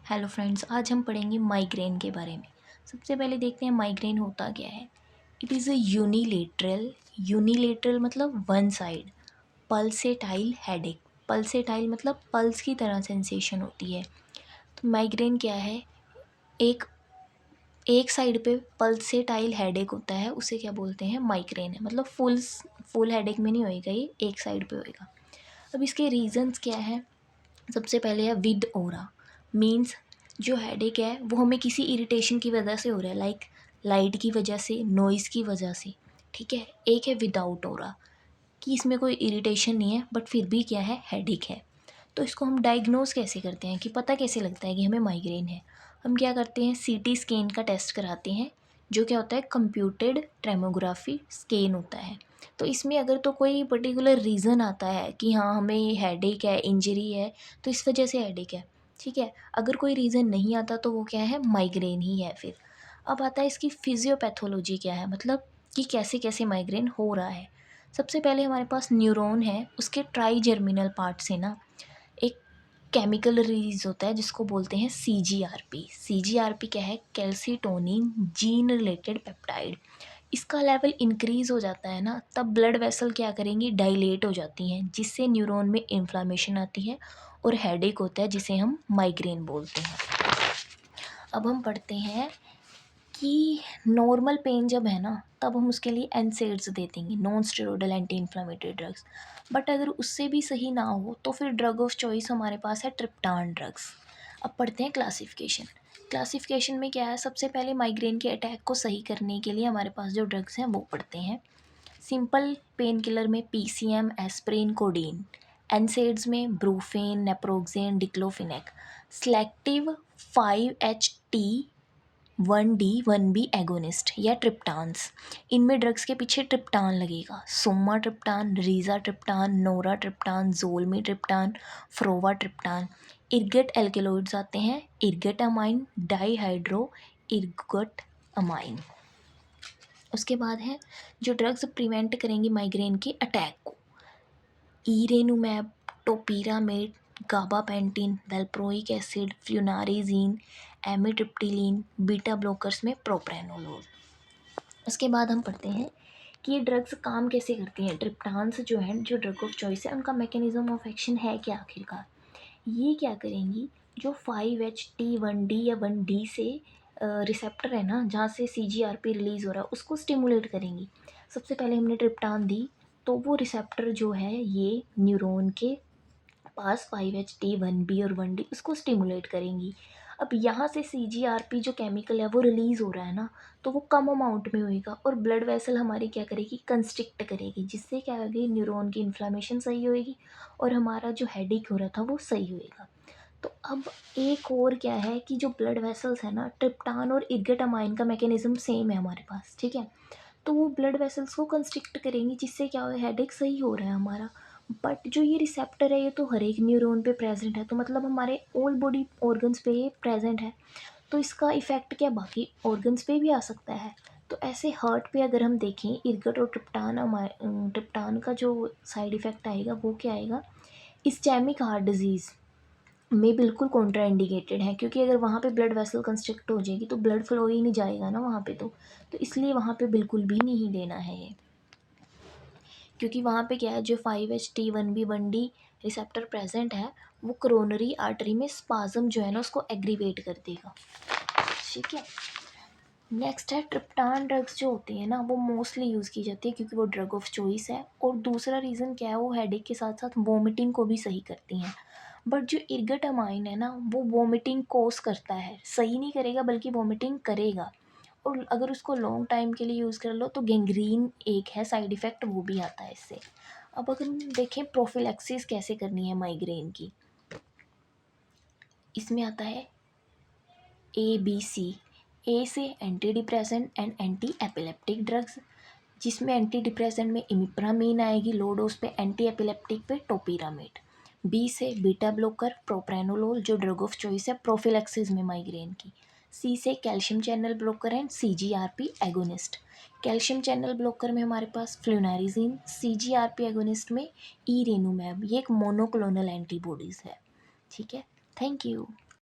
Hello friends, आज हम पढ़ेंगे माइग्रेन के बारे में। सबसे पहले देखते हैं माइग्रेन होता क्या है। इट इज़ अ यूनिलेटरल मतलब one side pulsatile headache. Pulsatile मतलब पल्स की तरह सेंसेशन होती है। तो माइग्रेन क्या है, एक एक साइड पे पल्सेटाइल हेडेक होता है, उसे क्या बोलते हैं, माइग्रेन है। मतलब फुल हेडेक में नहीं होएगा, ये एक साइड पे होएगा। अब इसके रीजंस क्या है। सबसे पहले है विद ओरा, मीन्स जो हेडेक है वो हमें किसी इरिटेशन की वजह से हो रहा है, लाइक लाइट की वजह से, नॉइज़ की वजह से। ठीक है। एक है विदाउट ओरा, कि इसमें कोई इरिटेशन नहीं है बट फिर भी क्या है, हेडेक है। तो इसको हम डायग्नोज कैसे करते हैं, कि पता कैसे लगता है कि हमें माइग्रेन है। हम क्या करते हैं, सीटी स्कैन का टेस्ट कराते हैं, जो क्या होता है, कंप्यूटेड ट्रेमोग्राफी स्कैन होता है। तो इसमें अगर तो कोई पर्टिकुलर रीज़न आता है कि हाँ हमें हेडेक है, इंजरी है, तो इस वजह से हेडेक है। ठीक है। अगर कोई रीज़न नहीं आता तो वो क्या है, माइग्रेन ही है फिर। अब आता है इसकी फिजियोपैथोलॉजी क्या है, मतलब कि कैसे कैसे माइग्रेन हो रहा है। सबसे पहले हमारे पास न्यूरॉन है, उसके ट्राई जर्मिनल पार्ट से ना एक केमिकल रिलीज होता है जिसको बोलते हैं CGRP। CGRP क्या है, कैल्सीटोनिन जीन रिलेटेड पेप्टाइड। इसका लेवल इंक्रीज हो जाता है ना, तब ब्लड वेसल क्या करेंगी, डायलेट हो जाती हैं, जिससे न्यूरॉन में इन्फ्लामेशन आती है और हेडेक होता है, जिसे हम माइग्रेन बोलते हैं। अब हम पढ़ते हैं कि नॉर्मल पेन जब है ना, तब हम उसके लिए एनसेड्स दे देंगे, non steroidal anti inflammatory drugs. But अगर उससे भी सही ना हो तो फिर ड्रग ऑफ चॉइस हमारे पास है ट्रिप्टान ड्रग्स। अब पढ़ते हैं क्लासिफिकेशन। क्लासिफिकेशन में क्या है, सबसे पहले माइग्रेन के अटैक को सही करने के लिए हमारे पास जो ड्रग्स हैं वो पढ़ते हैं। सिंपल पेन किलर में PCM, एस्प्रिन, कोडीन। एनसेड्स में brufen, naproxen, diclofenac. Selective 5-HT1D1B agonist या ट्रिप्टान्स, इनमें ड्रग्स के पीछे ट्रिप्टान लगेगा। Sumatriptan, rizatriptan, naratriptan, zolmitriptan, frovatriptan. Ergot alkaloids आते हैं, ergotamine, dihydroergotamine. उसके बाद है जो ड्रग्स प्रिवेंट करेंगी माइग्रेन के अटैक को, erenumab, topiramate, gabapentin, valproic acid, flunarizine, amitriptyline. Beta blockers में प्रोप्रेनोलोल। उसके बाद हम पढ़ते हैं कि ये ड्रग्स काम कैसे करती हैं। ट्रिप्टान्स जो है, जो ड्रग ऑफ चॉइस है, उनका मैकेनिज्म ऑफ एक्शन है क्या आखिरकार। ये क्या करेंगी, जो 5-HT1D या 1D से रिसेप्टर है ना, जहाँ से CGRP रिलीज़ हो रहा है, उसको स्टिमुलेट करेंगी। सबसे पहले हमने ट्रिप्टान दी, तो वो रिसेप्टर जो है ये न्यूरॉन के पास 5-HT1B और 1D उसको स्टिमुलेट करेंगी। अब यहाँ से CGRP जो केमिकल है वो रिलीज़ हो रहा है ना, तो वो कम अमाउंट में होएगा और ब्लड वेसल हमारी क्या करेगी, कंस्ट्रिक्ट करेगी, जिससे क्या होगी, न्यूरॉन की इन्फ्लामेशन सही होएगी और हमारा जो हेडेक हो रहा था वो सही होएगा। तो अब एक और क्या है कि जो ब्लड वेसल्स है ना, ट्रिप्टान और इर्गेटामाइन का मैकेनिज्म सेम है हमारे पास। ठीक है। तो वो ब्लड वेसल्स को कंस्ट्रिक्ट करेंगी, जिससे क्या हो, हेडेक सही हो रहा है हमारा। बट जो ये रिसेप्टर है ये तो हर एक न्यूरॉन पे प्रेजेंट है, तो मतलब हमारे ऑल बॉडी ऑर्गन्स पे ये प्रेजेंट है। तो इसका इफ़ेक्ट क्या बाकी ऑर्गन्स पे भी आ सकता है। तो ऐसे हार्ट पे अगर हम देखें, इर्गट और ट्रिप्टान का जो साइड इफ़ेक्ट आएगा वो क्या आएगा, इस्चेमिक हार्ट डिजीज़ में बिल्कुल कॉन्ट्रा इंडिकेटेड है, क्योंकि अगर वहाँ पे ब्लड वेसल कंस्ट्रिक्ट हो जाएगी तो ब्लड फ्लो ही नहीं जाएगा ना वहाँ पे। तो इसलिए वहाँ पे बिल्कुल भी नहीं देना है ये, क्योंकि वहाँ पे क्या है, जो 5-HT1B1D रिसेप्टर प्रेजेंट है, वो कोरोनरी आर्टरी में स्पाज्म जो है ना उसको एग्रीवेट कर देगा। ठीक है। नेक्स्ट है ट्रिप्टान ड्रग्स जो होती है ना, वो मोस्टली यूज़ की जाती है क्योंकि वो ड्रग ऑफ चॉइस है। और दूसरा रीज़न क्या है, वो हेडेक के साथ साथ वोमिटिंग को भी सही करती हैं। बट जो इर्गेटामाइन है ना, वो वोमिटिंग कोस करता है, सही नहीं करेगा बल्कि वोमिटिंग करेगा। और अगर उसको लॉन्ग टाइम के लिए यूज़ कर लो तो गैंग्रीन एक है साइड इफ़ेक्ट, वो भी आता है इससे। अब अगर हम देखें प्रोफिलैक्सिस कैसे करनी है माइग्रेन की, इसमें आता है ABC। ए से anti depressant and anti epileptic drugs, जिसमें एंटी डिप्रेसेंट में इमिप्रामीन आएगी लो डोज पे, एंटी एपिलेप्टिक पे टोपीरामेड। बी से बीटा ब्लॉकर, प्रोप्रेनोलोल, जो ड्रग ऑफ चॉइस है प्रोफिलैक्सिस में माइग्रेन की। सी से calcium channel blocker and CGRP agonist. Calcium channel blocker में हमारे पास फ्लूनारिजीन, CGRP एगोनिस्ट में इरेनुमैब। ये एक मोनोक्लोनल एंटीबॉडीज़ है। ठीक है। Thank you.